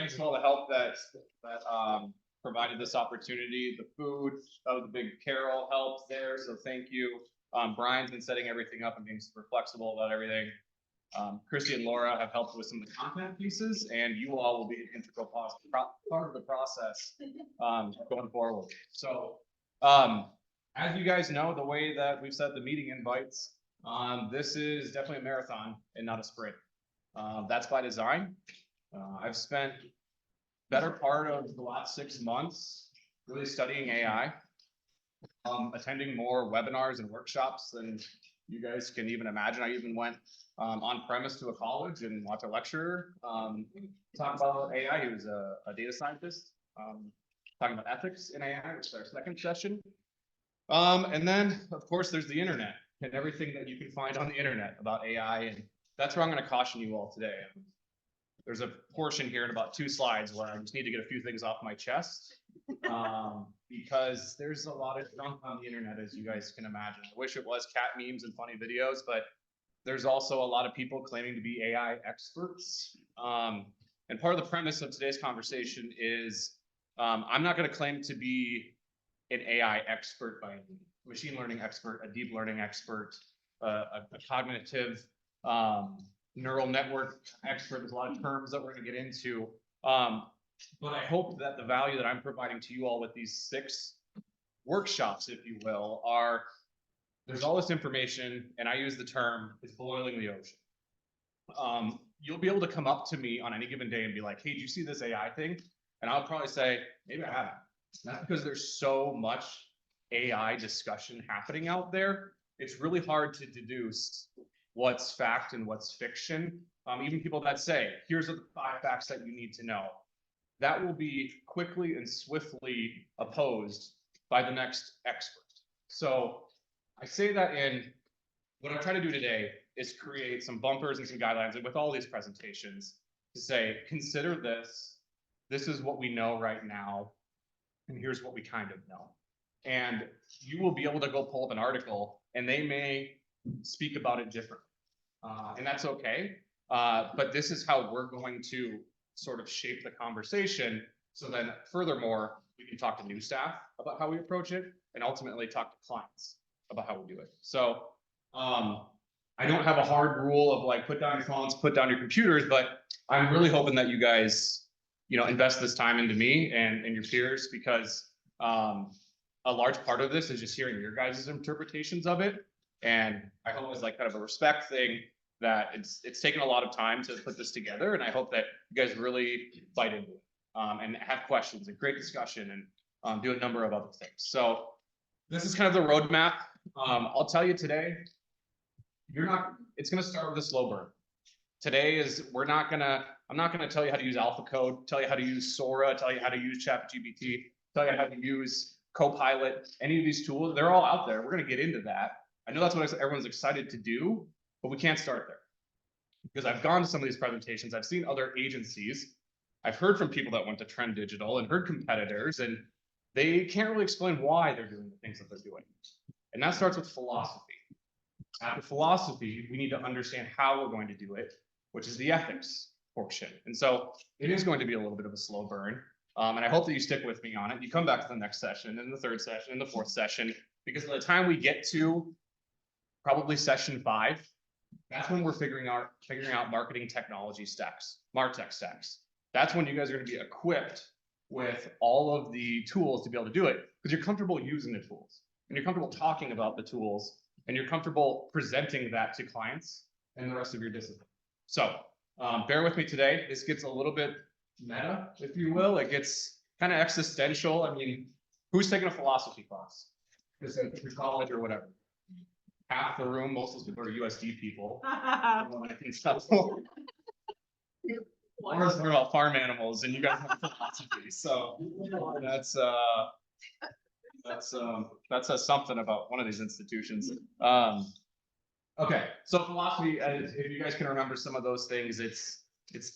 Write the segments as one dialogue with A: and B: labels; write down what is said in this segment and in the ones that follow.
A: thanks to all the help that provided this opportunity. The food, that was a big Carol helped there, so thank you. Brian's been setting everything up and being super flexible about everything. Christy and Laura have helped with some of the content pieces, and you all will be an integral part of the process going forward. So, as you guys know, the way that we've set the meeting invites, this is definitely a marathon and not a sprint. That's by design. I've spent better part of the last 6 months really studying AI, attending more webinars and workshops than you guys can even imagine. I even went on premise to a college and watched a lecturer talk about AI. He was a data scientist talking about ethics in AI, which is our second session. And then, of course, there's the internet and everything that you can find on the internet about AI. And that's where I'm going to caution you all today. There's a portion here in about 2 slides where I just need to get a few things off my chest because there's a lot of junk on the internet, as you guys can imagine. I wish it was cat memes and funny videos, but there's also a lot of people claiming to be AI experts. And part of the premise of today's conversation is I'm not going to claim to be an AI expert by any means. Machine learning expert, a deep learning expert, a cognitive neural network expert. There's a lot of terms that we're going to get into. But I hope that the value that I'm providing to you all with these 6 workshops, if you will, are there's all this information, and I use the term, it's boiling the ocean. You'll be able to come up to me on any given day and be like, hey, do you see this AI thing? And I'll probably say, maybe I haven't. That's because there's so much AI discussion happening out there. It's really hard to deduce what's fact and what's fiction. Even people that say, here's the 5 facts that you need to know. That will be quickly and swiftly opposed by the next expert. So I say that in what I'm trying to do today is create some bumpers and some guidelines with all these presentations to say, consider this. This is what we know right now. And here's what we kind of know. And you will be able to go pull up an article and they may speak about it differently. And that's okay. But this is how we're going to sort of shape the conversation. So then furthermore, we can talk to new staff about how we approach it and ultimately talk to clients about how we do it. So I don't have a hard rule of like, put down your phones, put down your computers, but I'm really hoping that you guys, invest this time into me and your peers, because a large part of this is just hearing your guys' interpretations of it. And I hope it's like kind of a respect thing that it's taken a lot of time to put this together. And I hope that you guys really bite into it and have questions and great discussion and do a number of other things. So this is kind of the roadmap. I'll tell you today, it's going to start with a slow burn. Today I'm not going to tell you how to use AlphaCode, tell you how to use Sora, tell you how to use ChatGPT, tell you how to use Copilot, any of these tools. They're all out there. We're going to get into that. I know that's what everyone's excited to do, but we can't start there. Because I've gone to some of these presentations, I've seen other agencies, I've heard from people that went to Trend Digital and heard competitors, and they can't really explain why they're doing the things that they're doing. And that starts with philosophy. After philosophy, we need to understand how we're going to do it, which is the ethics portion. And so it is going to be a little bit of a slow burn. And I hope that you stick with me on it. You come back to the next session and the 3rd session and the 4th session, because by the time we get to probably session 5, that's when we're figuring out marketing technology stacks, MarTech stacks. That's when you guys are going to be equipped with all of the tools to be able to do it, because you're comfortable using the tools and you're comfortable talking about the tools and you're comfortable presenting that to clients and the rest of your discipline. So bear with me today. This gets a little bit meta, if you will. It gets kind of existential. I mean, who's taking a philosophy class? Because through college or whatever. Half the room, most of those people are USD people. Ours learn about farm animals, and you guys have philosophy. So that says something about one of these institutions. Okay, so philosophy, if you guys can remember some of those things, it's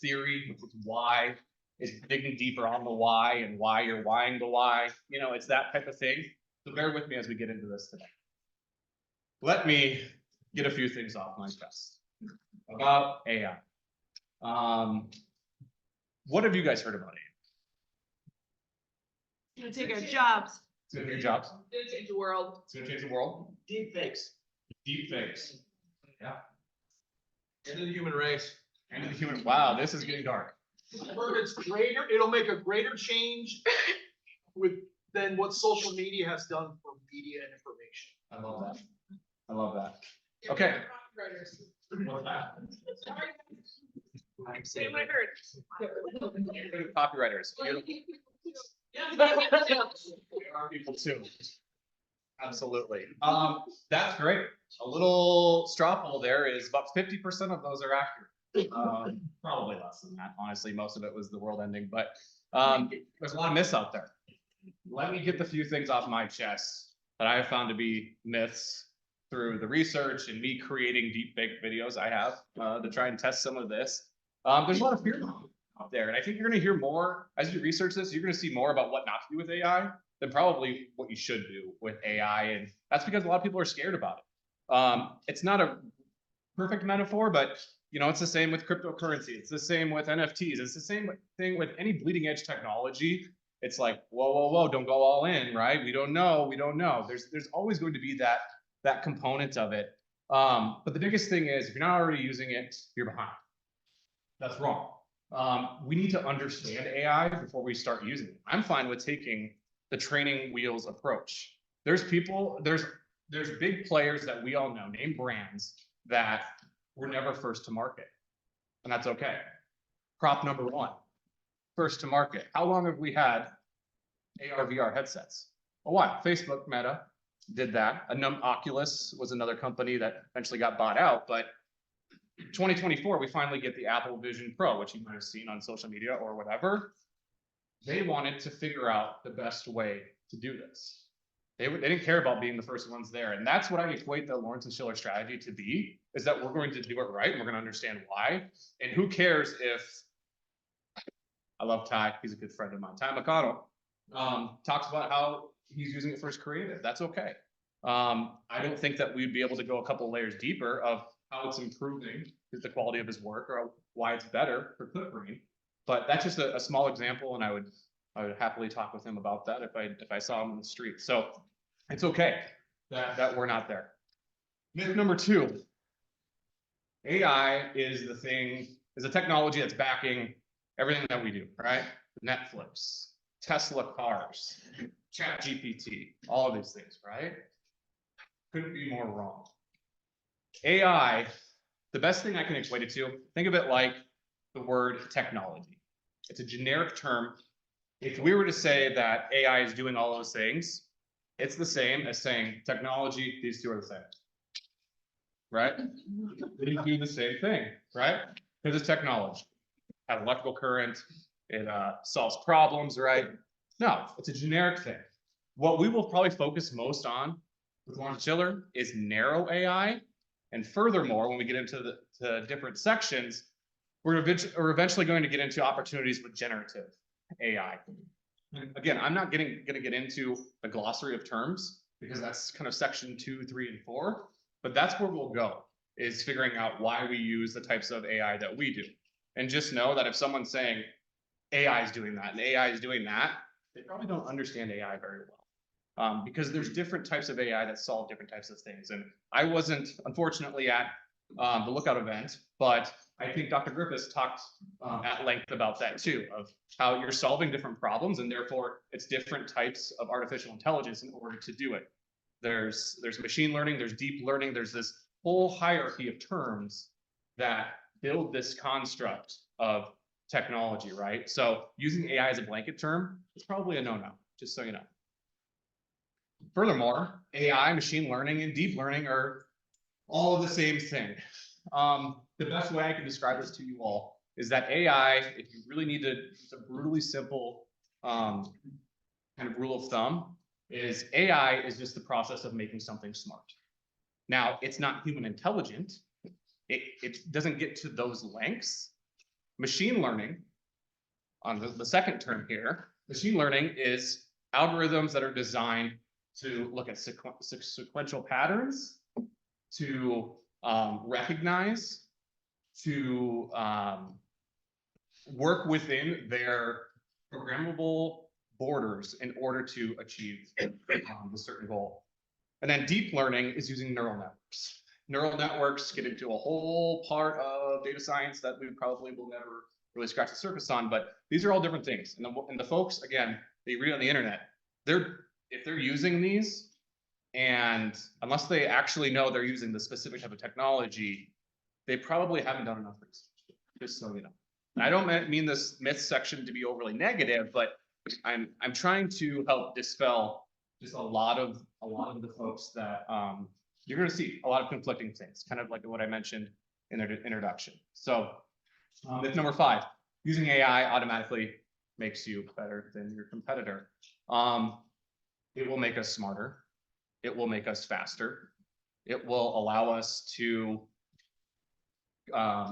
A: theory, it's why, it's digging deeper on the why and why you're whying the why. It's that type of thing. So bear with me as we get into this today. Let me get a few things off my chest about AI. what have you guys heard about it?
B: It's gonna take our jobs.
A: It's gonna take your jobs.
B: It's gonna change the world.
A: It's gonna change the world.
C: Deep fakes.
A: Deep fakes. Yeah.
D: End of the human race.
A: End of the human. Wow, this is getting dark.
D: It's greater, it'll make a greater change than what social media has done for media and information.
A: I love that. I love that. Okay. What's that?
B: Say what I heard.
A: Copywriters. We are people too. Absolutely. That's great. A little straw poll there is about 50% of those are accurate. Probably less than that. Honestly, most of it was the world ending, but there's a lot of myths out there. Let me get the few things off my chest that I have found to be myths through the research and me creating deep fake videos I have to try and test some of this. There's a lot of fear out there, and I think you're going to hear more as you research this. You're going to see more about what not to do with AI than probably what you should do with AI, and that's because a lot of people are scared about it. It's not a perfect metaphor, but you know, it's the same with cryptocurrency. It's the same with NFTs. It's the same thing with any bleeding edge technology. It's like, whoa, whoa, whoa, don't go all in, right? We don't know. We don't know. There's always going to be that component of it. But the biggest thing is if you're not already using it, you're behind. That's wrong. We need to understand AI before we start using it. I'm fine with taking the training wheels approach. There's big players that we all know, name brands that were never first to market. And that's okay. Prop number one, first to market. How long have we had AR, VR headsets? A while. Facebook, Meta did that. Oculus was another company that eventually got bought out, but 2024, we finally get the Apple Vision Pro, which you might have seen on social media or whatever. They wanted to figure out the best way to do this. They didn't care about being the first ones there. And that's what I equate the Lawrence and Schiller strategy to be, is that we're going to do it right and we're going to understand why. And who cares if, I love Ty, he's a good friend of mine. Ty McConnell talks about how he's using it for his creative. That's okay. I don't think that we'd be able to go a couple layers deeper of how it's improving the quality of his work or why it's better for ClipBrain. But that's just a small example, and I would happily talk with him about that if I saw him in the street. So it's okay that we're not there. Myth number two, AI is a technology that's backing everything that we do, right? Netflix, Tesla cars, ChatGPT, all of these things, right? Couldn't be more wrong. AI, the best thing I can equate it to, think of it like the word technology. It's a generic term. If we were to say that AI is doing all those things, it's the same as saying technology, these two are the same. Right? They do the same thing, right? Because it's technology. It has electrical current, it solves problems, right? No, it's a generic thing. What we will probably focus most on with Lawrence Schiller is narrow AI. And furthermore, when we get into the different sections, we're eventually going to get into opportunities with generative AI. And again, I'm not going to get into the glossary of terms because that's kind of section 2, 3, and 4. But that's where we'll go, is figuring out why we use the types of AI that we do. And just know that if someone's saying AI is doing that and AI is doing that, they probably don't understand AI very well. Because there's different types of AI that solve different types of things. And I wasn't, unfortunately, at the Lookout event, but I think Dr. Griffiths talked at length about that too, of how you're solving different problems, and therefore it's different types of artificial intelligence in order to do it. There's machine learning, there's deep learning, there's this whole hierarchy of terms that build this construct of technology, right? So using AI as a blanket term is probably a no-no, just so you know. Furthermore, AI, machine learning, and deep learning are all of the same thing. The best way I can describe this to you all is that AI, if you really need to, it's a brutally simple kind of rule of thumb, is AI is just the process of making something smart. Now, it's not human intelligent. It doesn't get to those lengths. Machine learning, on the second term here, machine learning is algorithms that are designed to look at sequential patterns, to recognize, to work within their programmable borders in order to achieve a certain goal. And then deep learning is using neural networks. Neural networks get into a whole part of data science that we probably will never really scratch the surface on, but these are all different things. And the folks, again, they read on the internet, if they're using these, and unless they actually know they're using the specific type of technology, they probably haven't done enough research, just so you know. And I don't mean this myth section to be overly negative, but I'm trying to help dispel just a lot of the folks that you're going to see a lot of conflicting things, kind of like what I mentioned in the introduction. So myth number 5, using AI automatically makes you better than your competitor. It will make us smarter. It will make us faster. It will allow us to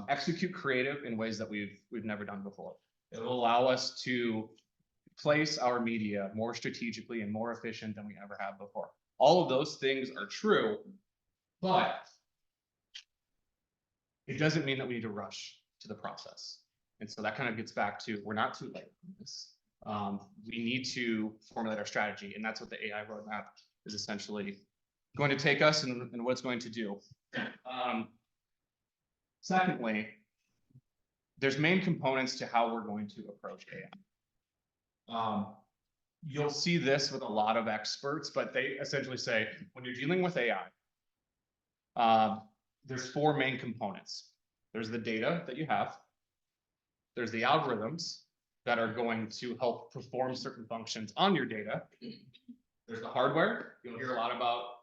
A: execute creative in ways that we've never done before. It will allow us to place our media more strategically and more efficient than we ever have before. All of those things are true, but it doesn't mean that we need to rush to the process. And so that kind of gets back to, we're not too late on this. We need to formulate our strategy, and that's what the AI roadmap is essentially going to take us and what it's going to do. Secondly, there's main components to how we're going to approach AI. You'll see this with a lot of experts, but they essentially say, when you're dealing with AI, there's 4 main components. There's the data that you have. There's the algorithms that are going to help perform certain functions on your data. There's the hardware. You'll hear a lot about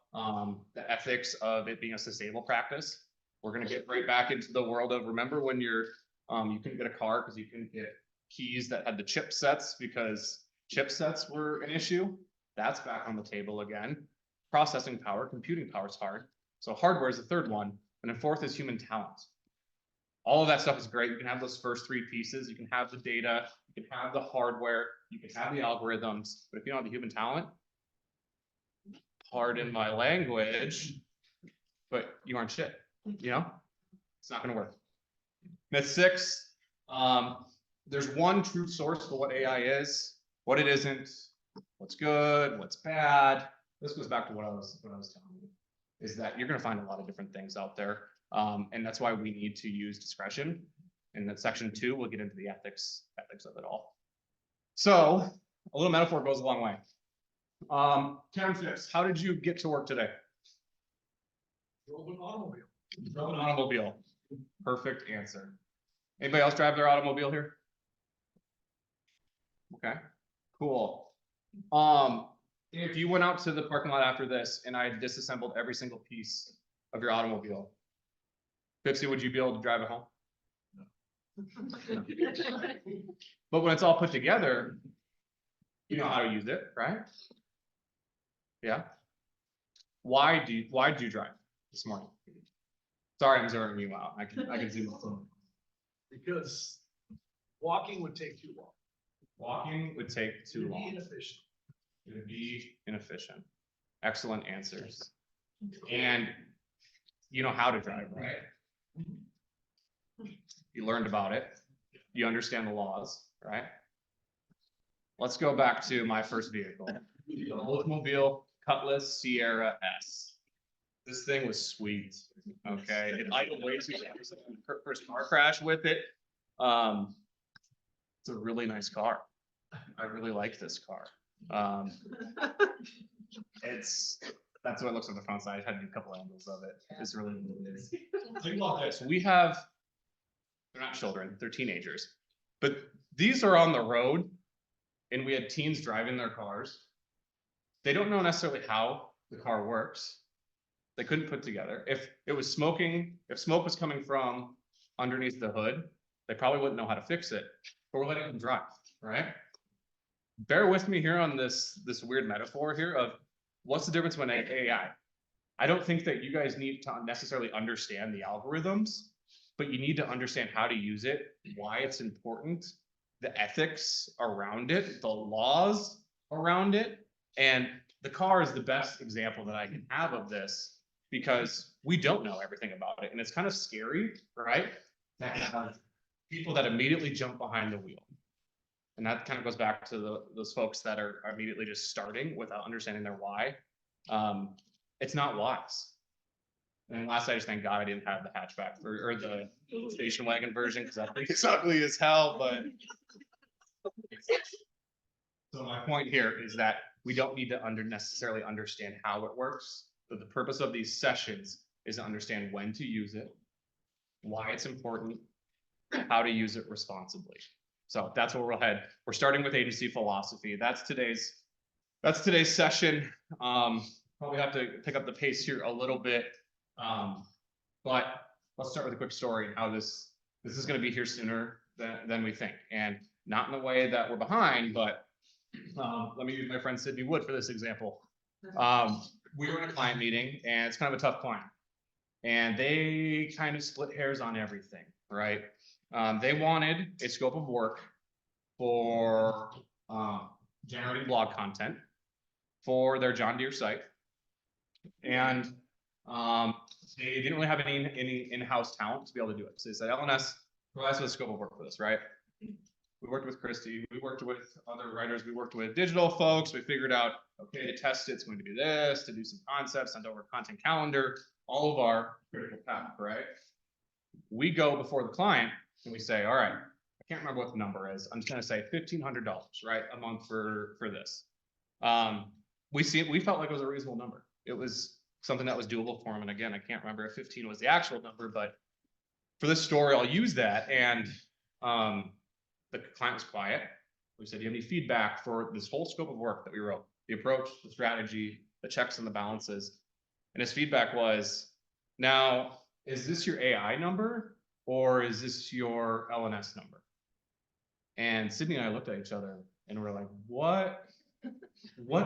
A: the ethics of it being a sustainable practice. We're going to get right back into the world of, remember when you couldn't get a car because you couldn't get keys that had the chipsets because chipsets were an issue? That's back on the table again. Processing power, computing power is hard. So hardware is the 3rd one. And then 4th is human talent. All of that stuff is great. You can have those first 3 pieces. You can have the data, you can have the hardware, you can have the algorithms, but if you don't have the human talent, pardon my language, but you aren't shit, you know? It's not gonna work. Myth 6, there's one true source for what AI is, what it isn't, what's good, what's bad. This goes back to what I was telling you, is that you're gonna find a lot of different things out there. And that's why we need to use discretion. And then section 2, we'll get into the ethics of it all. So a little metaphor goes a long way. Karen Phipps, how did you get to work today?
D: Drove an automobile.
A: Drove an automobile. Perfect answer. Anybody else drive their automobile here? Okay, cool. If you went out to the parking lot after this and I disassembled every single piece of your automobile, Pipsy, would you be able to drive it home? No. But when it's all put together, you know how to use it, right? Yeah. Why did you drive this morning? Sorry, I'm zeroing you out. I can zoom out.
D: Because walking would take too long.
A: Walking would take too long.
D: Inefficient.
A: It would be inefficient. Excellent answers. And you know how to drive, right? You learned about it. You understand the laws, right? Let's go back to my first vehicle, the Oldsmobile Cutlass Sierra S. This thing was sweet. Okay, it idled way too fast. First car crash with it. It's a really nice car. I really like this car. That's what it looks on the front side. I had to do a couple angles of it. It's really nice. Think about this. They're not children, they're teenagers. But these are on the road, and we had teens driving their cars. They don't know necessarily how the car works. They couldn't put together. If it was smoking, if smoke was coming from underneath the hood, they probably wouldn't know how to fix it. But we're letting them drive, right? Bear with me here on this weird metaphor here of what's the difference when AI. I don't think that you guys need to necessarily understand the algorithms, but you need to understand how to use it, why it's important, the ethics around it, the laws around it. And the car is the best example that I can have of this because we don't know everything about it. And it's kind of scary, right? To have people that immediately jump behind the wheel. And that kind of goes back to those folks that are immediately just starting without understanding their why. It's not wise. And last, I just thank God I didn't have the hatchback or the station wagon version because I think it's ugly as hell. But so my point here is that we don't need to necessarily understand how it works, but the purpose of these sessions is to understand when to use it, why it's important, how to use it responsibly. So that's where we'll head. We're starting with agency philosophy. That's today's session. Probably have to pick up the pace here a little bit. But let's start with a quick story and how this is going to be here sooner than we think, and not in the way that we're behind, but let me use my friend Sydney Wood for this example. We were in a client meeting, and it's kind of a tough client, and they kind of split hairs on everything, right? They wanted a scope of work for generating blog content for their John Deere site, and they didn't really have any in-house talent to be able to do it. So they said, LNS provides us a scope of work for this, right? We worked with Christy, we worked with other writers, we worked with digital folks, we figured out, okay, to test it's going to be this, to do some concepts, send over content calendar, all of our critical path, right? We go before the client and we say, all right, I can't remember what the number is. I'm just going to say $1,500, right, a month for this. We felt like it was a reasonable number. It was something that was doable for him. And again, I can't remember if 15 was the actual number, but for this story, I'll use that. And the client was quiet. We said, do you have any feedback for this whole scope of work that we wrote? The approach, the strategy, the checks and the balances. And his feedback was, now, is this your AI number or is this your LNS number? And Sydney and I looked at each other and we're like, what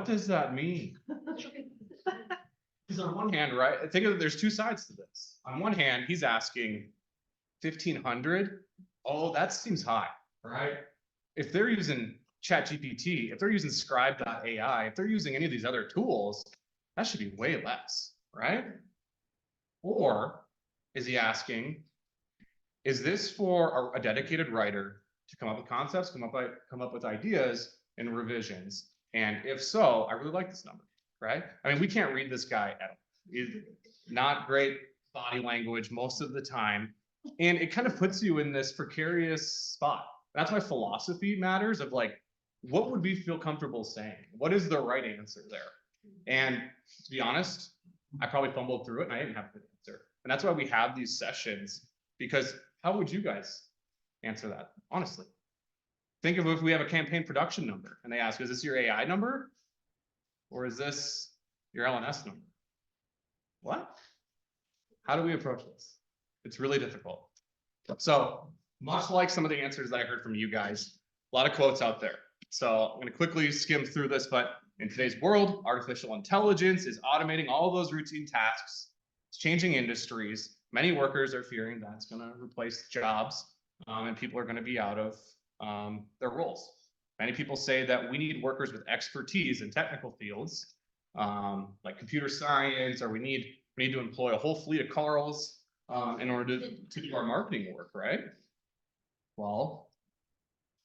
A: does that mean? Because on one hand, right, I think there's two sides to this. On one hand, he's asking 1,500. Oh, that seems high, right? If they're using ChatGPT, if they're using Scribe.ai, if they're using any of these other tools, that should be way less, right? Or is he asking, is this for a dedicated writer to come up with concepts, come up with ideas and revisions? And if so, I really like this number, right? I mean, we can't read this guy at all. He's not great body language most of the time. And it kind of puts you in this precarious spot. That's why philosophy matters, of like, what would we feel comfortable saying? What is the right answer there? And to be honest, I probably fumbled through it and I didn't have a good answer. And that's why we have these sessions, because how would you guys answer that? Honestly, think of if we have a campaign production number and they ask, is this your AI number? Or is this your LNS number? What? How do we approach this? It's really difficult. So much like some of the answers that I heard from you guys, a lot of quotes out there. So I'm going to quickly skim through this, but in today's world, artificial intelligence is automating all of those routine tasks. It's changing industries. Many workers are fearing that's going to replace jobs, and people are going to be out of their roles. Many people say that we need workers with expertise in technical fields, like computer science, or we need to employ a whole fleet of cars in order to do our marketing work, right? Well,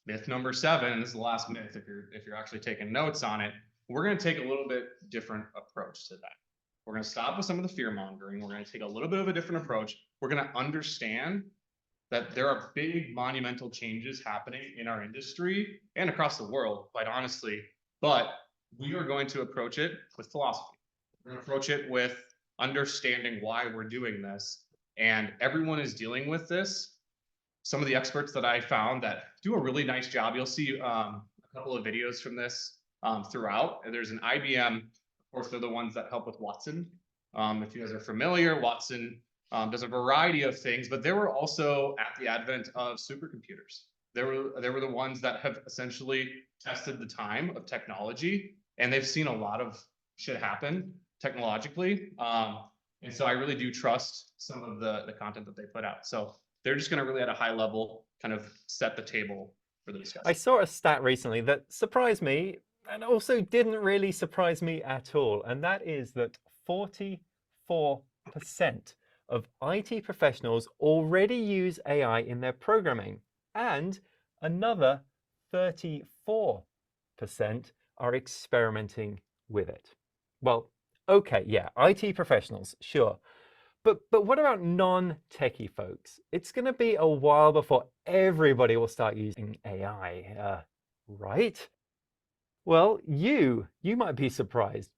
A: myth number 7, this is the last myth if you're actually taking notes on it, we're going to take a little bit different approach to that. We're going to stop with some of the fear mongering. We're going to take a little bit of a different approach. We're going to understand that there are big monumental changes happening in our industry and across the world, quite honestly, but we are going to approach it with philosophy. We're going to approach it with understanding why we're doing this, and everyone is dealing with this. Some of the experts that I found that do a really nice job, you'll see a couple of videos from this throughout. And there's an IBM, of course, they're the ones that help with Watson. If you guys are familiar, Watson does a variety of things, but they were also at the advent of supercomputers. They were the ones that have essentially tested the time of technology, and they've seen a lot of shit happen technologically. And so I really do trust some of the content that they put out. So they're just going to really at a high level kind of set the table for the discussion.
C: I saw a stat recently that surprised me and also didn't really surprise me at all. And that is that 44% of IT professionals already use AI in their programming. and another 34% are experimenting with it. Well, okay, yeah, IT professionals, sure. But what about non-techie folks? It's going to be a while before everybody will start using AI, right? Well, you might be surprised.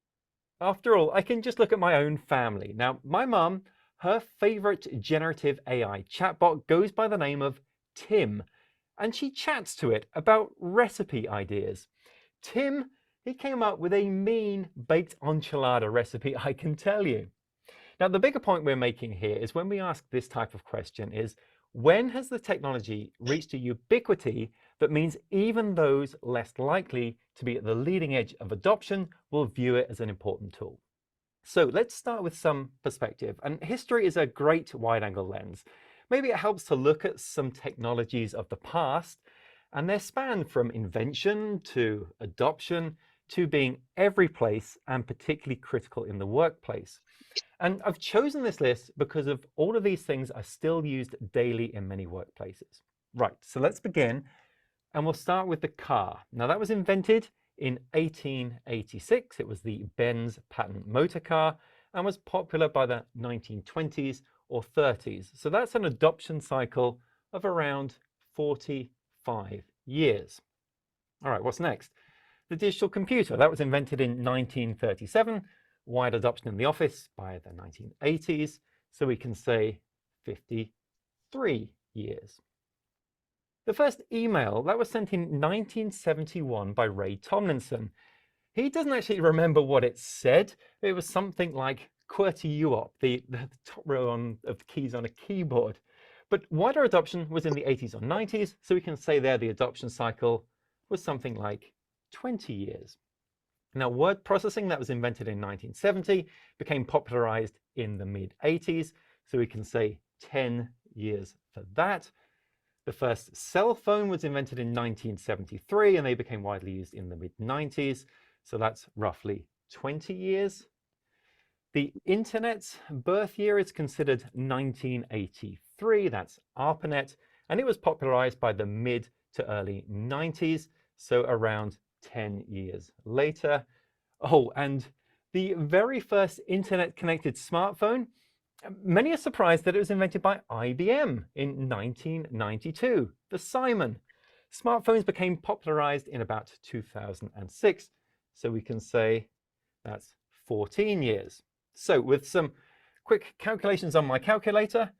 C: After all, I can just look at my own family. Now, my mum, her favorite generative AI chatbot goes by the name of Tim, and she chats to it about recipe ideas. Tim, he came up with a mean baked enchilada recipe, I can tell you. Now, the bigger point we're making here is when we ask this type of question is, when has the technology reached a ubiquity that means even those less likely to be at the leading edge of adoption will view it as an important tool? So let's start with some perspective. And history is a great wide-angle lens. Maybe it helps to look at some technologies of the past and their span from invention to adoption to being every place and particularly critical in the workplace. And I've chosen this list because of all of these things are still used daily in many workplaces. Right, so let's begin. And we'll start with the car. Now, that was invented in 1886. It was the Benz patent motor car and was popular by the 1920s or 30s. So that's an adoption cycle of around 45 years. All right, what's next? The digital computer. That was invented in 1937. Wide adoption in the office by the 1980s. So we can say 53 years. The first email, that was sent in 1971 by Ray Tomlinson. He doesn't actually remember what it said. It was something like QWERTY UOP, the top row of the keys on a keyboard. But wider adoption was in the 80s or 90s, so we can say there the adoption cycle was something like 20 years. Now, word processing, that was invented in 1970, became popularized in the mid-80s, so we can say 10 years for that. The first cell phone was invented in 1973, and they became widely used in the mid-90s, so that's roughly 20 years. The internet's birth year is considered 1983, that's ARPANET, and it was popularized by the mid to early 90s, so around 10 years later. Oh, and the very first internet-connected smartphone, many are surprised that it was invented by IBM in 1992, the Simon. Smartphones became popularized in about 2006, so we can say that's 14 years. So with some quick calculations on my calculator,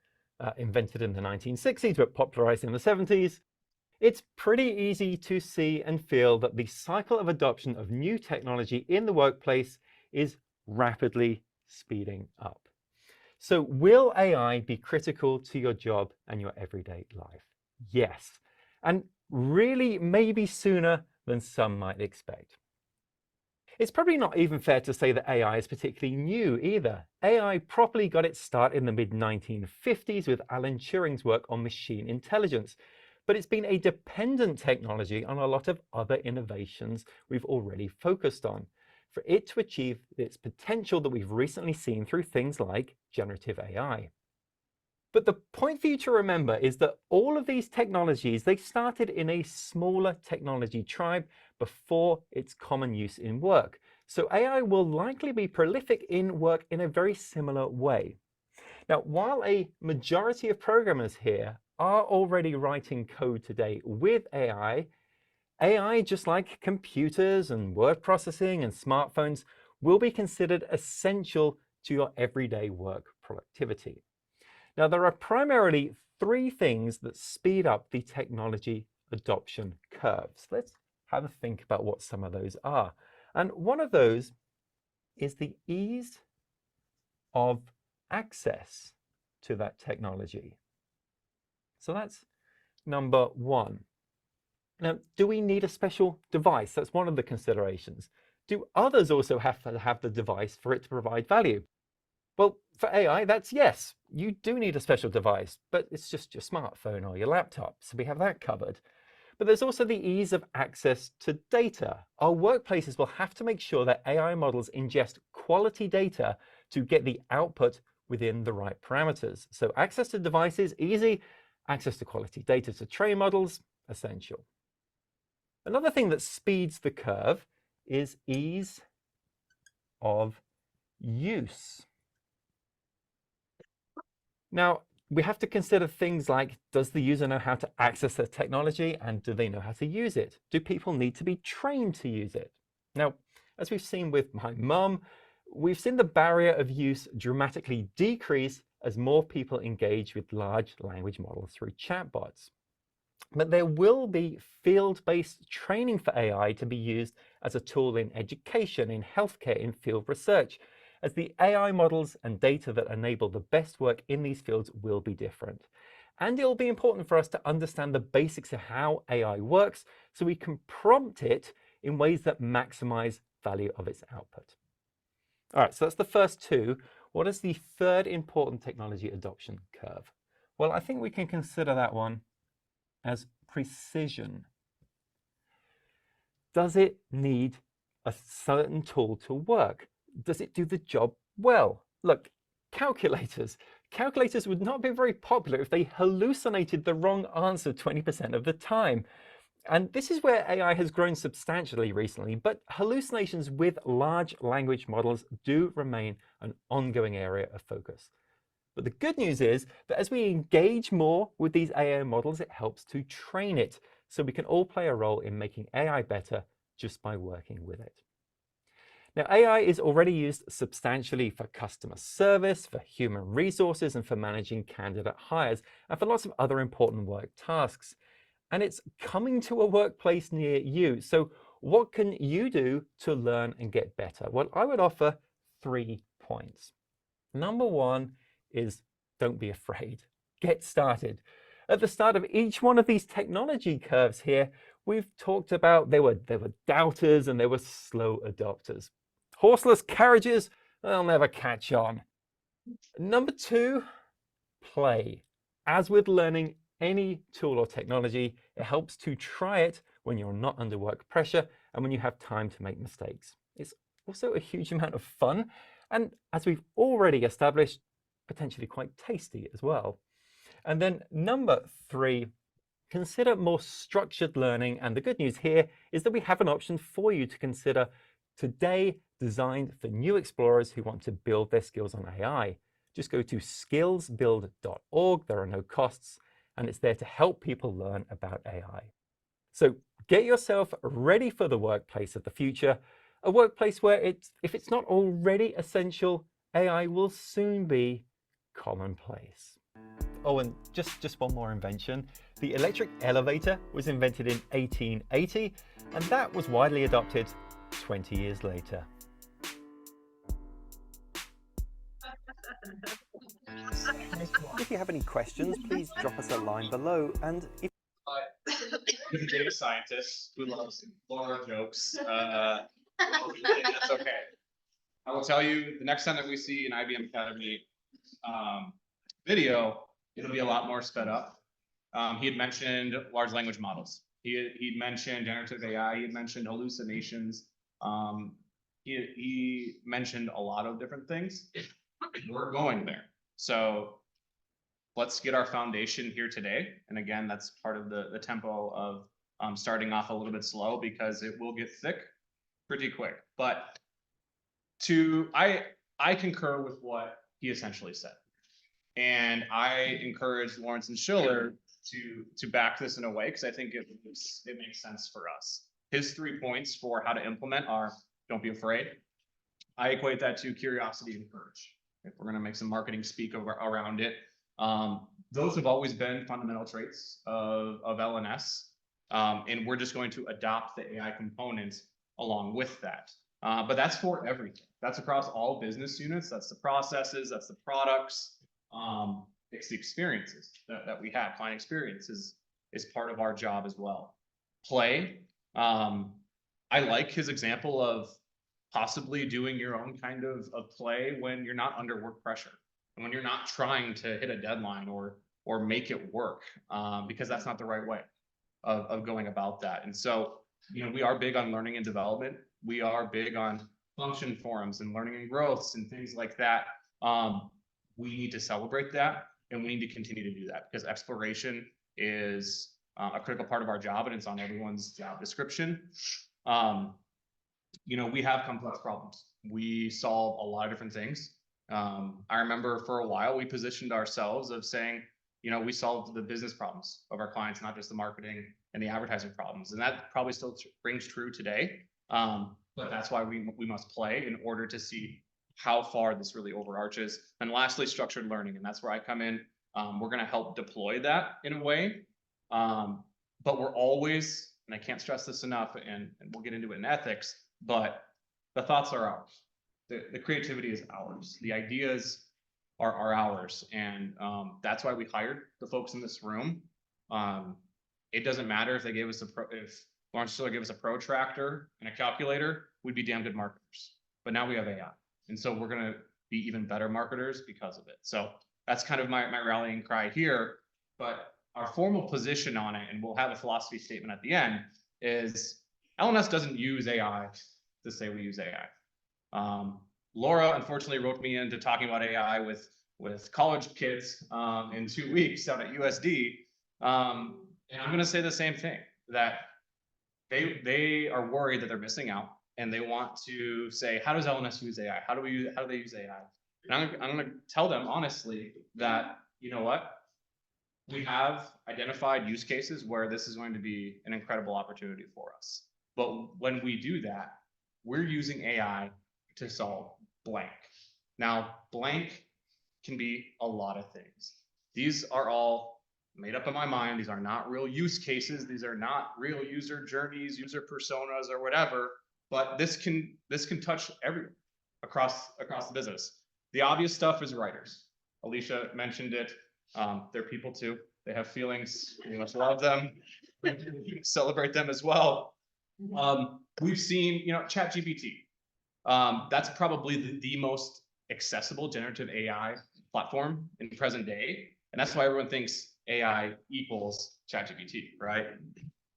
C: invented in the 1960s but popularized in the 70s, it's pretty easy to see and feel that the cycle of adoption of new technology in the workplace is rapidly speeding up. So will AI be critical to your job and your everyday life? Yes, and really maybe sooner than some might expect. It's probably not even fair to say that AI is particularly new either. AI properly got its start in the mid-1950s with Alan Turing's work on machine intelligence. But it's been a dependent technology on a lot of other innovations we've already focused on for it to achieve its potential that we've recently seen through things like generative AI. But the point for you to remember is that all of these technologies, they started in a smaller technology tribe before its common use in work. So AI will likely be prolific in work in a very similar way. Now, while a majority of programmers here are already writing code today with AI, just like computers and word processing and smartphones, will be considered essential to your everyday work productivity. Now, there are primarily three things that speed up the technology adoption curves. Let's have a think about what some of those are. And one of those is the ease of access to that technology. So that's number one. Now, do we need a special device? That's one of the considerations. Do others also have to have the device for it to provide value? Well, for AI, that's yes. You do need a special device, but it's just your smartphone or your laptop, so we have that covered. But there's also the ease of access to data. Our workplaces will have to make sure that AI models ingest quality data to get the output within the right parameters. So access to devices, easy. Access to quality data to train models, essential. Another thing that speeds the curve is ease of use. Now, we have to consider things like, does the user know how to access the technology and do they know how to use it? Do people need to be trained to use it? Now, as we've seen with my mum, we've seen the barrier of use dramatically decrease as more people engage with large language models through chatbots. But there will be field-based training for AI to be used as a tool in education, in healthcare, in field research, as the AI models and data that enable the best work in these fields will be different. And it will be important for us to understand the basics of how AI works so we can prompt it in ways that maximize value of its output. All right, so that's the first two. What is the third important technology adoption curve? Well, I think we can consider that one as precision. Does it need a certain tool to work? Does it do the job well? Look, calculators. Calculators would not be very popular if they hallucinated the wrong answer 20% of the time. And this is where AI has grown substantially recently, but hallucinations with large language models do remain an ongoing area of focus. But the good news is that as we engage more with these AI models, it helps to train it. So we can all play a role in making AI better just by working with it. Now, AI is already used substantially for customer service, for human resources, and for managing candidate hires, and for lots of other important work tasks. And it's coming to a workplace near you. So what can you do to learn and get better? Well, I would offer 3 points. Number one is don't be afraid. Get started. At the start of each one of these technology curves here, we've talked about there were doubters and there were slow adopters. Horseless carriages, they'll never catch on. Number two, play. As with learning any tool or technology, it helps to try it when you're not under work pressure and when you have time to make mistakes. It's also a huge amount of fun, and as we've already established, potentially quite tasty as well. And then number three, consider more structured learning. And the good news here is that we have an option for you to consider today, designed for new explorers who want to build their skills on AI. Just go to skillsbuild.org. There are no costs, and it's there to help people learn about AI. So get yourself ready for the workplace of the future, a workplace where if it's not already essential, AI will soon be commonplace. Oh, and just one more invention. The electric elevator was invented in 1880, and that was widely adopted 20 years later. If you have any questions, please drop us a line below. And if
A: He's a data scientist who loves Laura jokes. That's okay. I will tell you, the next time that we see an IBM Academy video, it'll be a lot more sped up. He had mentioned large language models. He'd mentioned generative AI. He had mentioned hallucinations. He mentioned a lot of different things. We're going there. So let's get our foundation here today. And again, that's part of the tempo of starting off a little bit slow because it will get thick pretty quick. But I concur with what he essentially said. And I encourage Lawrence and Schiller to back this in a way because I think it makes sense for us. His 3 points for how to implement are don't be afraid. I equate that to curiosity and courage. If we're going to make some marketing speak around it, those have always been fundamental traits of LNS, and we're just going to adopt the AI components along with that. But that's for everything. That's across all business units. That's the processes. That's the products. It's the experiences that we have. Client experience is part of our job as well. Play. I like his example of possibly doing your own kind of play when you're not under work pressure and when you're not trying to hit a deadline or make it work, because that's not the right way of going about that. And so, we are big on learning and development. We are big on function forums and learning and growths and things like that. We need to celebrate that. And we need to continue to do that because exploration is a critical part of our job and it's on everyone's job description. We have complex problems. We solve a lot of different things. I remember for a while, we positioned ourselves of saying, we solved the business problems of our clients, not just the marketing and the advertising problems. And that probably still rings true today. But that's why we must play in order to see how far this really overarches. And lastly, structured learning. And that's where I come in. We're going to help deploy that in a way. But we're always, and I can't stress this enough, and we'll get into it in ethics, but the thoughts are ours. The creativity is ours. The ideas are ours. And that's why we hired the folks in this room. It doesn't matter if they gave us if Lawrence Schiller gave us a protractor and a calculator, we'd be damn good marketers. But now we have AI. And so we're going to be even better marketers because of it. So that's kind of my rallying cry here. But our formal position on it, and we'll have a philosophy statement at the end, is LNS doesn't use AI to say we use AI. Laura unfortunately roped me into talking about AI with college kids in 2 weeks out at USD. And I'm going to say the same thing, that they are worried that they're missing out, and they want to say, how does LNS use AI? How do they use AI? And I'm going to tell them honestly that, you know what? We have identified use cases where this is going to be an incredible opportunity for us. But when we do that, we're using AI to solve blank. Now, blank can be a lot of things. These are all made up in my mind. These are not real use cases. These are not real user journeys, user personas, or whatever. But this can touch everyone across the business. The obvious stuff is writers. Alicia mentioned it. They're people too. They have feelings. We must love them. Celebrate them as well. We've seen, ChatGPT. That's probably the most accessible generative AI platform in the present day. And that's why everyone thinks AI equals ChatGPT, right?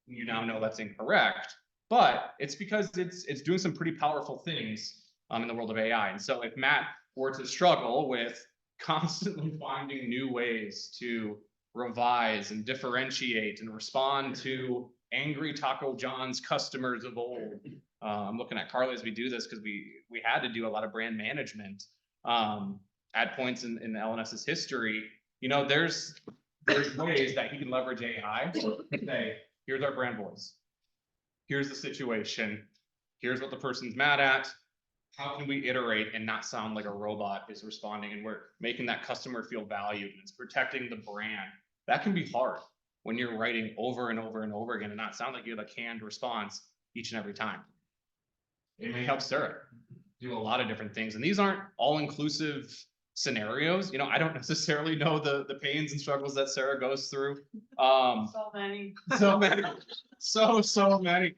A: You now know that's incorrect, but it's because it's doing some pretty powerful things in the world of AI. And so if Matt were to struggle with constantly finding new ways to revise and differentiate and respond to angry Taco John's customers of old. I'm looking at Carly as we do this because we had to do a lot of brand management at points in the LNS's history. There's ways that he can leverage AI to say, here's our brand voice. Here's the situation. Here's what the person's mad at. How can we iterate and not sound like a robot is responding, and we're making that customer feel valued, and it's protecting the brand. That can be hard when you're writing over and over and over again and not sound like you have a canned response each and every time. It may help Sarah do a lot of different things. And these aren't all-inclusive scenarios. I don't necessarily know the pains and struggles that Sarah goes through.
B: So many.
A: So many. So many.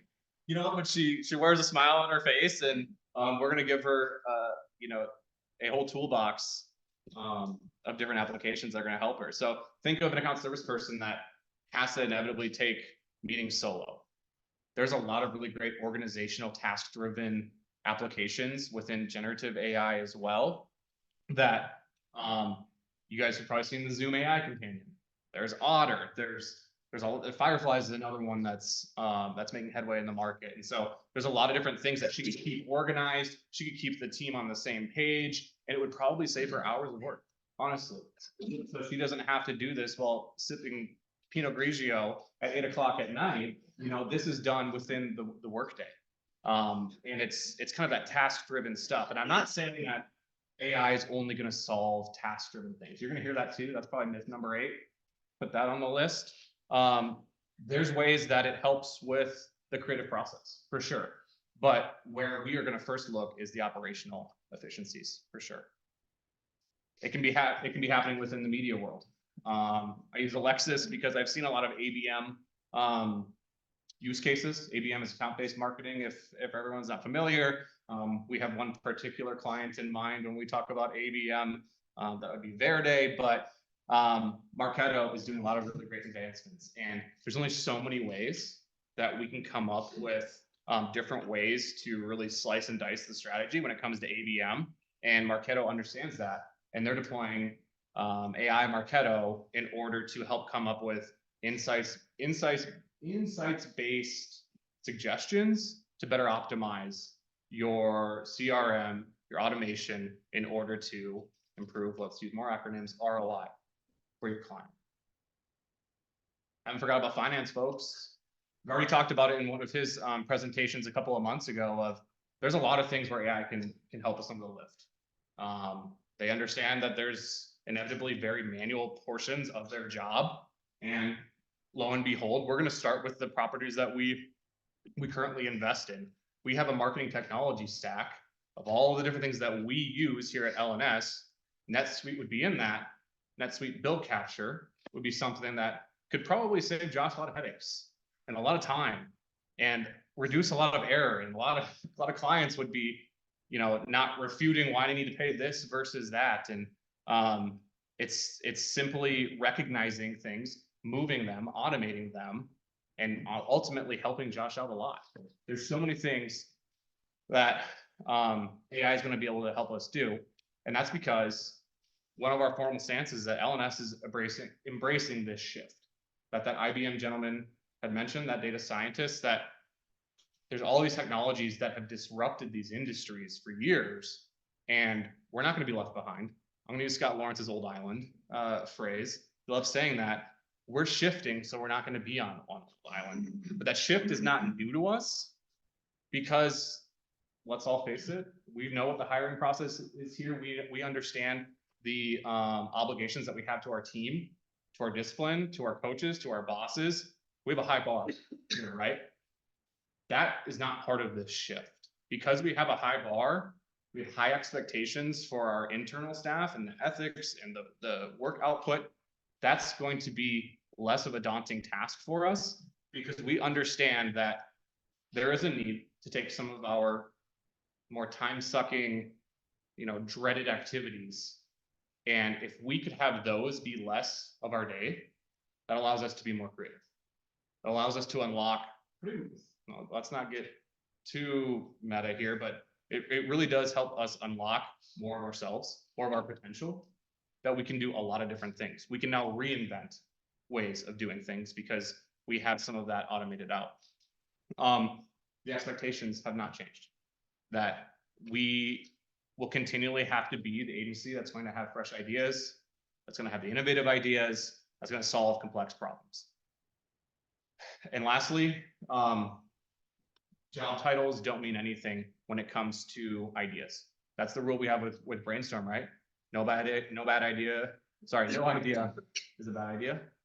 A: But she wears a smile on her face, and we're going to give her, a whole toolbox of different applications that are going to help her. So think of an account service person that has to inevitably take meetings solo. There's a lot of really great organizational task-driven applications within generative AI as well that you guys have probably seen the Zoom AI companion. There's Otter. There's all Fireflies is another one that's making headway in the market. And so there's a lot of different things that she could keep organized. She could keep the team on the same page, and it would probably save her hours of work, honestly. So she doesn't have to do this while sipping Pinot Grigio at 8 o'clock at night. This is done within the workday. And it's kind of that task-driven stuff. And I'm not saying that AI is only going to solve task-driven things. You're going to hear that too. That's probably myth number 8. Put that on the list. There's ways that it helps with the creative process, for sure. But where we are going to first look is the operational efficiencies, for sure. It can be happening within the media world. I use Alexis because I've seen a lot of ABM use cases. ABM is account-based marketing. If everyone's not familiar, we have one particular client in mind when we talk about ABM. That would be Verde, but Marketo is doing a lot of really great advancements, and there's only so many ways that we can come up with different ways to really slice and dice the strategy when it comes to ABM, and Marketo understands that, and they're deploying AI Marketo in order to help come up with insights-based suggestions to better optimize your CRM, your automation in order to improve, let's use more acronyms, ROI for your client. Haven't forgot about finance, folks. We've already talked about it in one of his presentations a couple of months ago of there's a lot of things where AI can help us on the lift. They understand that there's inevitably very manual portions of their job. And lo and behold, we're going to start with the properties that we currently invest in. We have a marketing technology stack of all the different things that we use here at LNS. NetSuite would be in that. NetSuite Bill Capture would be something that could probably save Josh a lot of headaches and a lot of time and reduce a lot of error. And a lot of clients would be, not refuting why they need to pay this versus that. And it's simply recognizing things, moving them, automating them, and ultimately helping Josh out a lot. There's so many things that AI is going to be able to help us do. And that's because one of our formal stances is that LNS is embracing this shift. That IBM gentleman had mentioned, that data scientist, that there's all these technologies that have disrupted these industries for years, and we're not going to be left behind. I'm going to use Scott Lawrence's old island phrase. He loves saying that we're shifting, so we're not going to be on old island. But that shift is not new to us because, let's all face it, we know what the hiring process is here. We understand the obligations that we have to our team, to our discipline, to our coaches, to our bosses. We have a high bar here, right? That is not part of this shift. Because we have a high bar, we have high expectations for our internal staff and the ethics and the work output. That's going to be less of a daunting task for us because we understand that there is a need to take some of our more time-sucking, dreaded activities. And if we could have those be less of our day, that allows us to be more creative. It allows us to unlock, let's not get too meta here, but it really does help us unlock more of ourselves, more of our potential, that we can do a lot of different things. We can now reinvent ways of doing things because we have some of that automated out. The expectations have not changed. That we will continually have to be the agency that's going to have fresh ideas, that's going to have the innovative ideas, that's going to solve complex problems. And lastly, job titles don't mean anything when it comes to ideas. That's the rule we have with Brainstorm, right? No idea is a bad idea,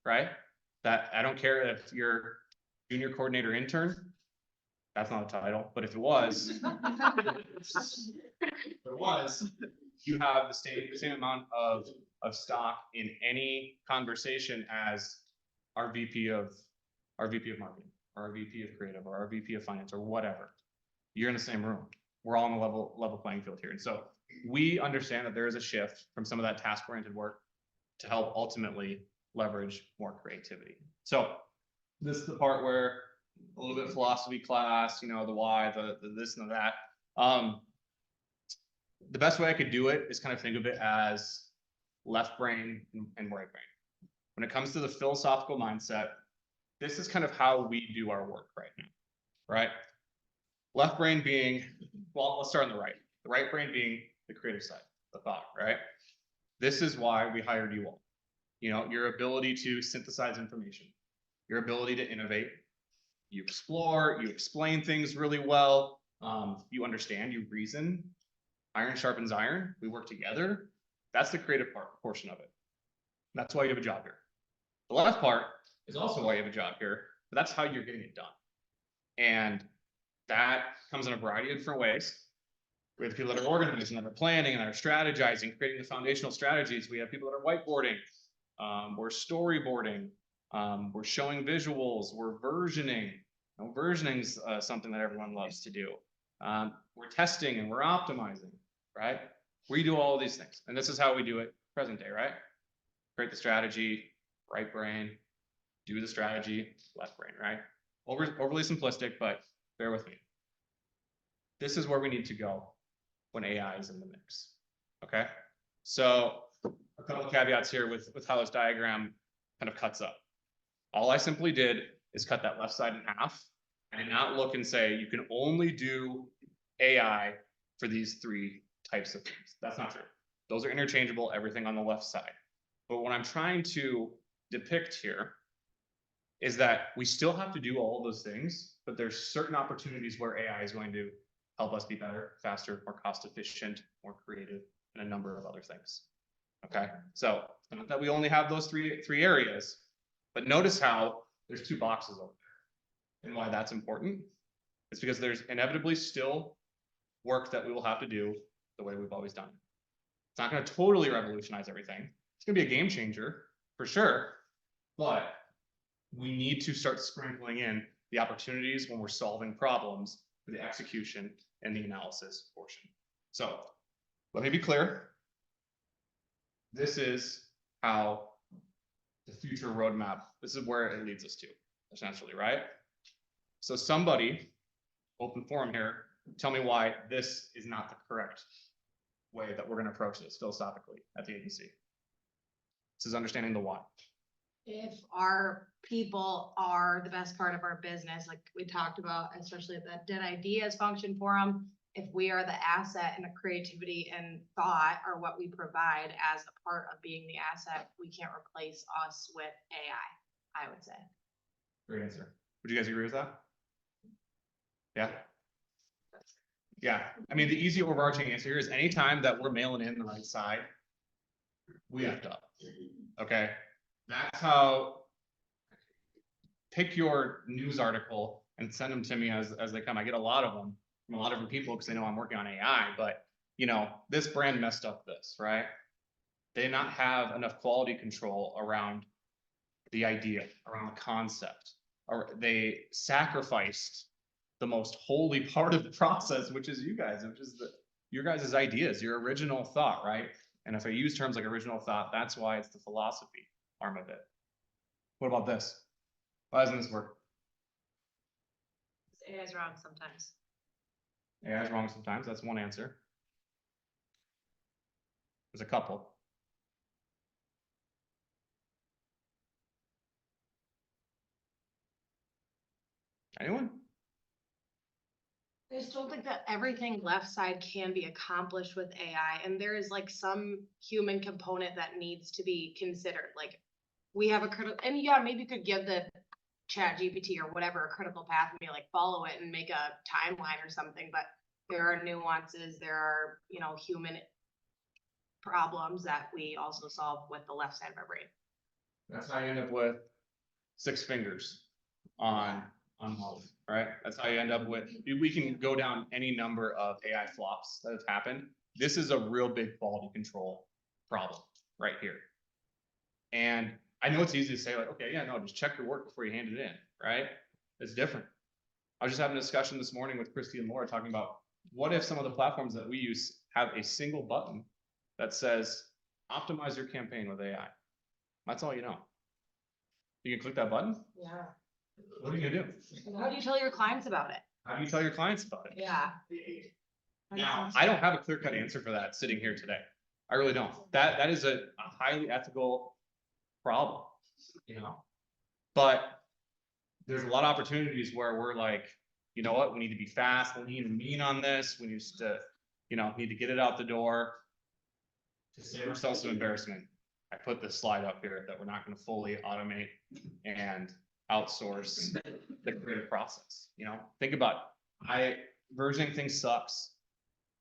A: right? That I don't care if you're junior coordinator intern, that's not a title, but if it was, you have the same amount of stock in any conversation as our VP of marketing, or our VP of creative, or our VP of finance, or whatever. You're in the same room. We're all on the level playing field here. And so we understand that there is a shift from some of that task-oriented work to help ultimately leverage more creativity. So this is the part where a little bit of philosophy class, the why, the this and the that. The best way I could do it is kind of think of it as left brain and right brain. When it comes to the philosophical mindset, this is kind of how we do our work right now, right? Left brain being, well, let's start on the right. The right brain being the creative side, the thought, right? This is why we hired you all. Your ability to synthesize information, your ability to innovate, you explore, you explain things really well, you understand, you reason. Iron sharpens iron. We work together. That's the creative portion of it. That's why you have a job here. The left part is also why you have a job here, but that's how you're getting it done. And that comes in a variety of different ways. We have people that are organizing, that are planning, and that are strategizing, creating the foundational strategies. We have people that are whiteboarding. We're storyboarding. We're showing visuals. We're versioning. Versioning is something that everyone loves to do. We're testing and we're optimizing, right? We do all of these things. And this is how we do it present day, right? Create the strategy, right brain, do the strategy, left brain, right? Overly simplistic, but bear with me. This is where we need to go when AI is in the mix, okay? So a couple of caveats here with how this diagram kind of cuts up. All I simply did is cut that left side in half. I did not look and say you can only do AI for these three types of things. That's not true. Those are interchangeable, everything on the left side. But what I'm trying to depict here is that we still have to do all of those things, but there's certain opportunities where AI is going to help us be better, faster, more cost efficient, more creative, and a number of other things. Okay, so not that we only have those three areas, but notice how there's two boxes over there. And why that's important is because there's inevitably still work that we will have to do the way we've always done. It's not going to totally revolutionize everything. It's going to be a game changer for sure, but we need to start sprinkling in the opportunities when we're solving problems for the execution and the analysis portion. So let me be clear. This is how the future roadmap, this is where it leads us to, essentially, right? So somebody, open forum here, tell me why this is not the correct way that we're going to approach this philosophically at the agency. This is understanding the why.
B: If our people are the best part of our business, like we talked about, especially at the Dead Ideas Function Forum, if we are the asset and the creativity and thought are what we provide as a part of being the asset, we can't replace us with AI, I would say.
A: Great answer. Would you guys agree with that? Yeah. Yeah. I mean, the easy overarching answer here is anytime that we're mailing in the right side, we effed up. Okay. That's how. Pick your news article and send them to me as they come. I get a lot of them from a lot of different people because they know I'm working on AI, but you know, this brand messed up this, right? They did not have enough quality control around the idea, around the concept, or they sacrificed the most holy part of the process, which is you guys, which is your guys' ideas, your original thought, right? And if I use terms like original thought, that's why it's the philosophy arm of it. What about this? Why doesn't this work?
B: AI is wrong sometimes.
A: AI is wrong sometimes. That's one answer. There's a couple. Anyone?
B: I just don't think that everything left side can be accomplished with AI, and there is like some human component that needs to be considered. Like we have a critical, and yeah, maybe you could give the Chat GPT or whatever a critical path and be like follow it and make a timeline or something. But there are nuances, there are, you know, human problems that we also solve with the left side of our brain.
A: That's how you end up with 6 fingers on models, right? That's how you end up with, we can go down any number of AI flops that have happened. This is a real big quality control problem right here. And I know it's easy to say like, okay, yeah, no, just check your work before you hand it in, right? It's different. I was just having a discussion this morning with Christy and Laura talking about what if some of the platforms that we use have a single button that says optimize your campaign with AI. That's all you know. You can click that button.
B: Yeah.
A: What are you gonna do?
B: How do you tell your clients about it?
A: How do you tell your clients about it?
B: Yeah.
A: Now, I don't have a clear-cut answer for that sitting here today. I really don't. That is a highly ethical problem, you know. But there's a lot of opportunities where we're like, you know what, we need to be fast, we need to mean on this, we need to, you know, need to get it out the door to save ourselves some embarrassment. I put this slide up here that we're not going to fully automate and outsource the creative process. You know, think about versioning things sucks.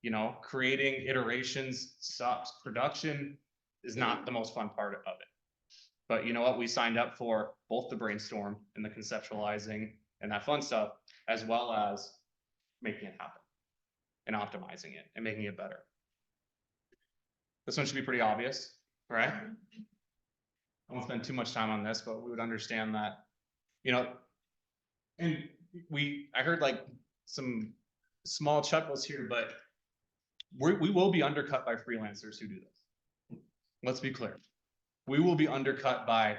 A: You know, creating iterations sucks. Production is not the most fun part of it. But you know what? We signed up for both the brainstorm and the conceptualizing and that fun stuff, as well as making it happen and optimizing it and making it better. This one should be pretty obvious, right? I won't spend too much time on this, but we would understand that, you know, and I heard like some small chuckles here, but we will be undercut by freelancers who do this. Let's be clear. We will be undercut by,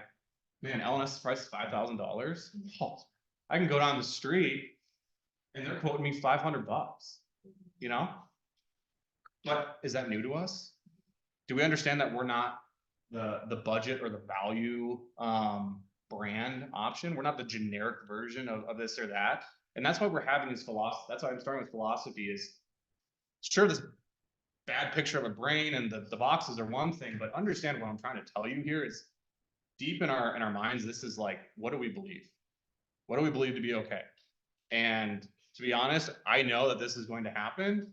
A: man, LNS price is $5,000. Oh, I can go down the street and they're quoting me $500, you know? But is that new to us? Do we understand that we're not the budget or the value, brand option. We're not the generic version of this or that. And that's why we're having this philosophy. That's why I'm starting with philosophy is sure, this bad picture of a brain and the boxes are one thing, but understand what I'm trying to tell you here is deep in our minds, this is like, what do we believe? What do we believe to be okay? And to be honest, I know that this is going to happen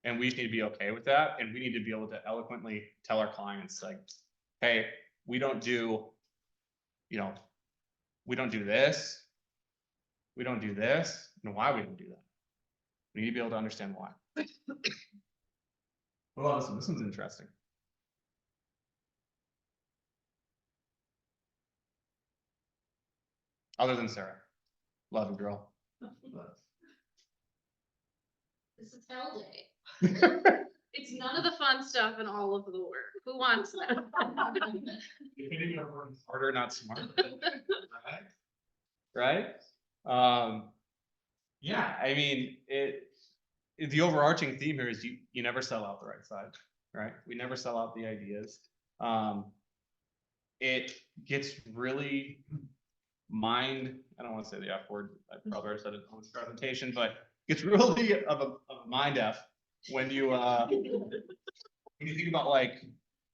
A: and we need to be okay with that. And we need to be able to eloquently tell our clients like, hey, we don't do, we don't do this. We don't do this and why we don't do that. We need to be able to understand why. Well, this one's interesting. Other than Sarah. Love you, girl.
E: This is hell day. It's none of the fun stuff and all of the work. Who wants that?
A: Harder, not smarter. Right? Yeah, I mean, the overarching theme here is you never sell out the right side, right? We never sell out the ideas. It gets really I don't want to say the F word, I probably already said it on this presentation, but it's really of a mind F when you think about like,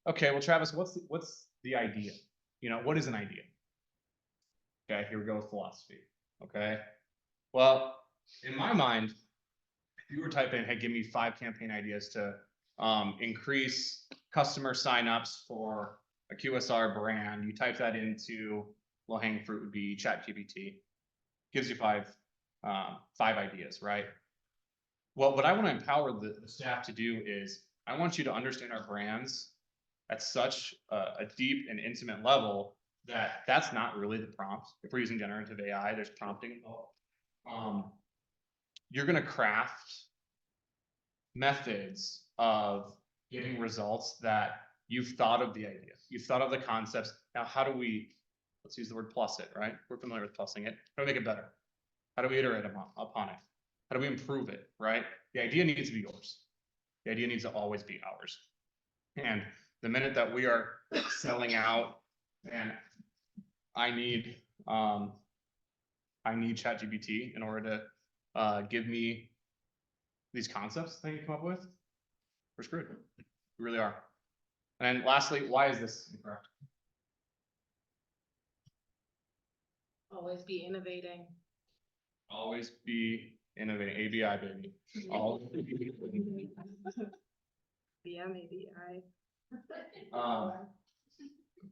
A: okay, well, Travis, what's the idea? What is an idea? Okay, here we go with philosophy. Okay. Well, in my mind, if you were typing, hey, give me 5 campaign ideas to increase customer signups for a QSR brand, you type that into low-hanging fruit would be ChatGPT. Gives you 5 ideas, right? Well, what I want to empower the staff to do is I want you to understand our brands at such a deep and intimate level that that's not really the prompt. If we're using generative AI, there's prompting involved. You're going to craft methods of getting results that you've thought of the idea. You've thought of the concepts. Now, let's use the word plus it, right? We're familiar with plussing it. How do we make it better? How do we iterate upon it? How do we improve it, right? The idea needs to be yours. The idea needs to always be ours. And the minute that we are selling out and I need ChatGPT in order to give me these concepts that you come up with, we're screwed. We really are. And then lastly, why is this incorrect?
B: Always be innovating.
A: Always be innovating. ABI, baby. Always be innovating.
B: Yeah, maybe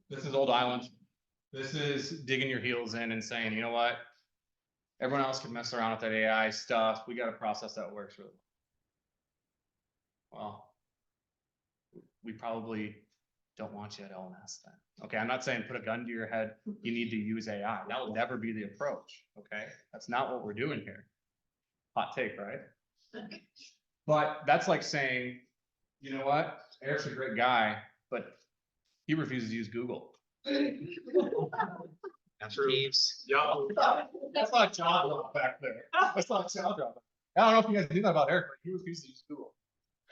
A: This is Old Island. This is digging your heels in and saying, you know what? Everyone else can mess around with that AI stuff. We got a process that works really well. We probably don't want you at LMS then. Okay, I'm not saying put a gun to your head. You need to use AI. That will never be the approach. Okay, that's not what we're doing here. Hot take, right? But that's like saying, you know what? Eric's a great guy, but he refuses to use Google.
D: That's true.
A: Yeah. That's not jaw drop back there. That's not jaw drop. I don't know if you guys knew that about Eric, but he refuses to use Google.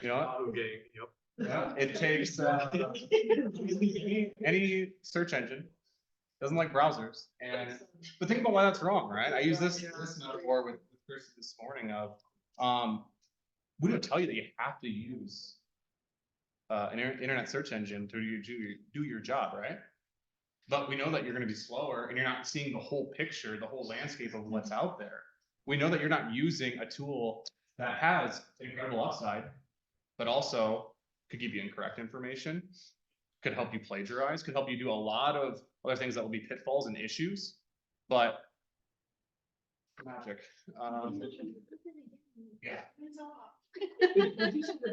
A: You know what?
D: Okay, yep.
A: Yeah, it takes any search engine, doesn't like browsers, but think about why that's wrong, right? I use this metaphor with Chris this morning of we don't tell you that you have to use an internet search engine to do your job, right? But we know that you're going to be slower and you're not seeing the whole picture, the whole landscape of what's out there. We know that you're not using a tool that has incredible upside, but also could give you incorrect information, could help you plagiarize, could help you do a lot of other things that will be pitfalls and issues, but magic. Yeah.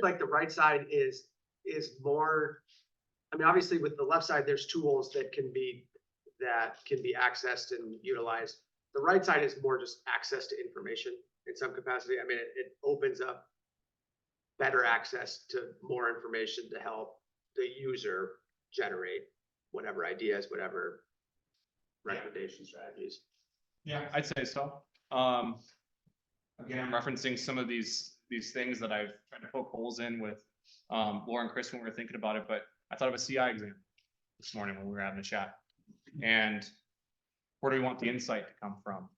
F: Like the right side is more, I mean, obviously with the left side, there's tools that can be accessed and utilized. The right side is more just access to information in some capacity. I mean, it opens up better access to more information to help the user generate whatever ideas, whatever recommendation strategies.
A: Yeah, I'd say so. Again, I'm referencing some of these things that I've tried to poke holes in with Laura and Chris when we were thinking about it, but I thought of a CI exam. this morning when we were having a chat. And where do we want the insight to come from?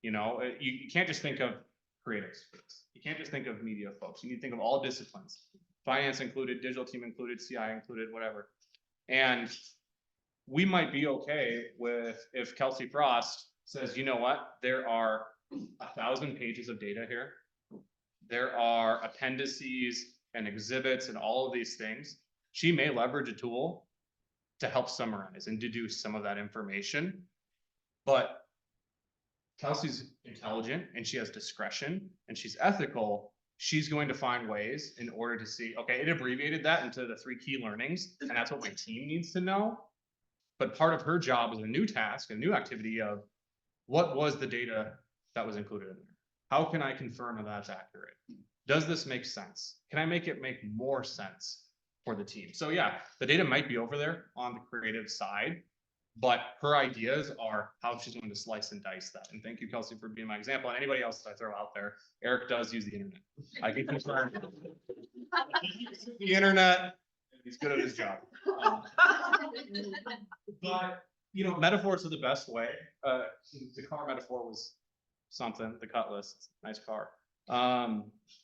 A: You know, you can't just think of creatives for this. You can't just think of media folks. You need to think of all disciplines, finance included, digital team included, CI included, whatever. And we might be okay with if Kelsey Frost says, you know what, there are 1,000 pages of data here. There are appendices and exhibits and all of these things. She may leverage a tool to help summarize and deduce some of that information. But Kelsey's intelligent and she has discretion and she's ethical. She's going to find ways in order to see, okay, it abbreviated that into the 3 key learnings, and that's what my team needs to know. But part of her job is a new task, a new activity of what was the data that was included in there? How can I confirm that that's accurate? Does this make sense? Can I make it make more sense for the team? So yeah, the data might be over there on the creative side, but her ideas are how she's going to slice and dice that. And thank you, Kelsey, for being my example. And anybody else that I throw out there, Eric does use the internet. I can confirm the internet, he's good at his job. But, you know, metaphors are the best way. The car metaphor was something, the Cutlass, nice car.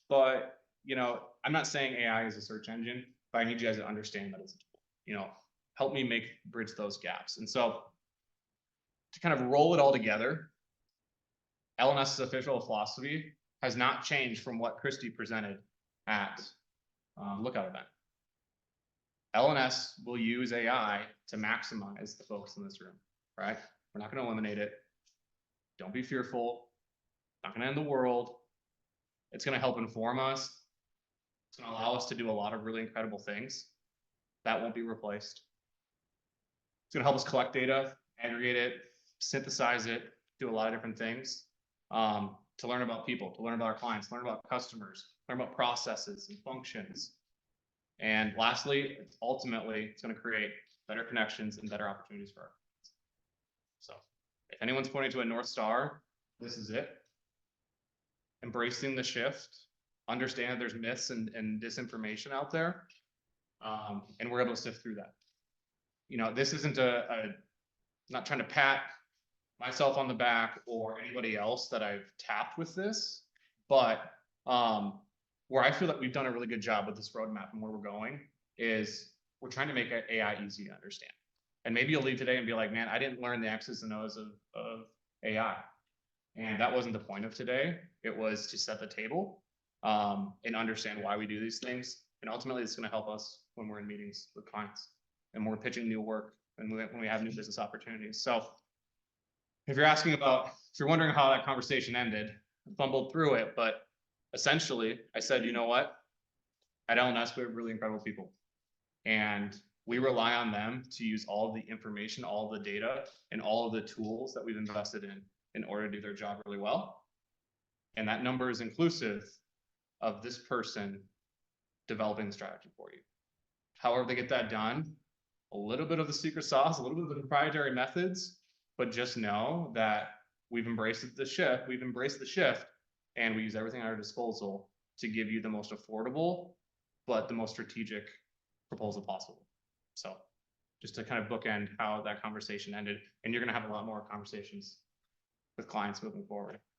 A: But, you know, I'm not saying AI is a search engine, but I need you guys to understand that it's a tool. You know, help me bridge those gaps. And so to kind of roll it all together, LNS's official philosophy has not changed from what Christy presented at Lookout event. LNS will use AI to maximize the folks in this room, right? We're not going to eliminate it. Don't be fearful. Not going to end the world. It's going to help inform us. It's going to allow us to do a lot of really incredible things. That won't be replaced. It's going to help us collect data, aggregate it, synthesize it, do a lot of different things to learn about people, to learn about our clients, learn about customers, learn about processes and functions. And lastly, ultimately, it's going to create better connections and better opportunities for our clients. So if anyone's pointing to a North Star, this is it. Embracing the shift, understand there's myths and disinformation out there, and we're able to sift through that. You know, this isn't not trying to pat myself on the back or anybody else that I've tapped with this, but where I feel like we've done a really good job with this roadmap and where we're going is we're trying to make AI easy to understand. And maybe you'll leave today and be like, man, I didn't learn the X's and O's of AI. And that wasn't the point of today. It was to set the table and understand why we do these things. And ultimately, it's going to help us when we're in meetings with clients and when we're pitching new work and when we have new business opportunities. So if you're asking about, if you're wondering how that conversation ended, I fumbled through it, but essentially I said, you know what? At LNS, we have really incredible people. And we rely on them to use all of the information, all of the data, and all of the tools that we've invested in order to do their job really well. And that number is inclusive of this person developing the strategy for you. However they get that done, a little bit of the secret sauce, a little bit of the proprietary methods, but just know that we've embraced the shift, and we use everything at our disposal to give you the most affordable, but the most strategic proposal possible. So just to kind of bookend how that conversation ended, and you're going to have a lot more conversations with clients moving forward.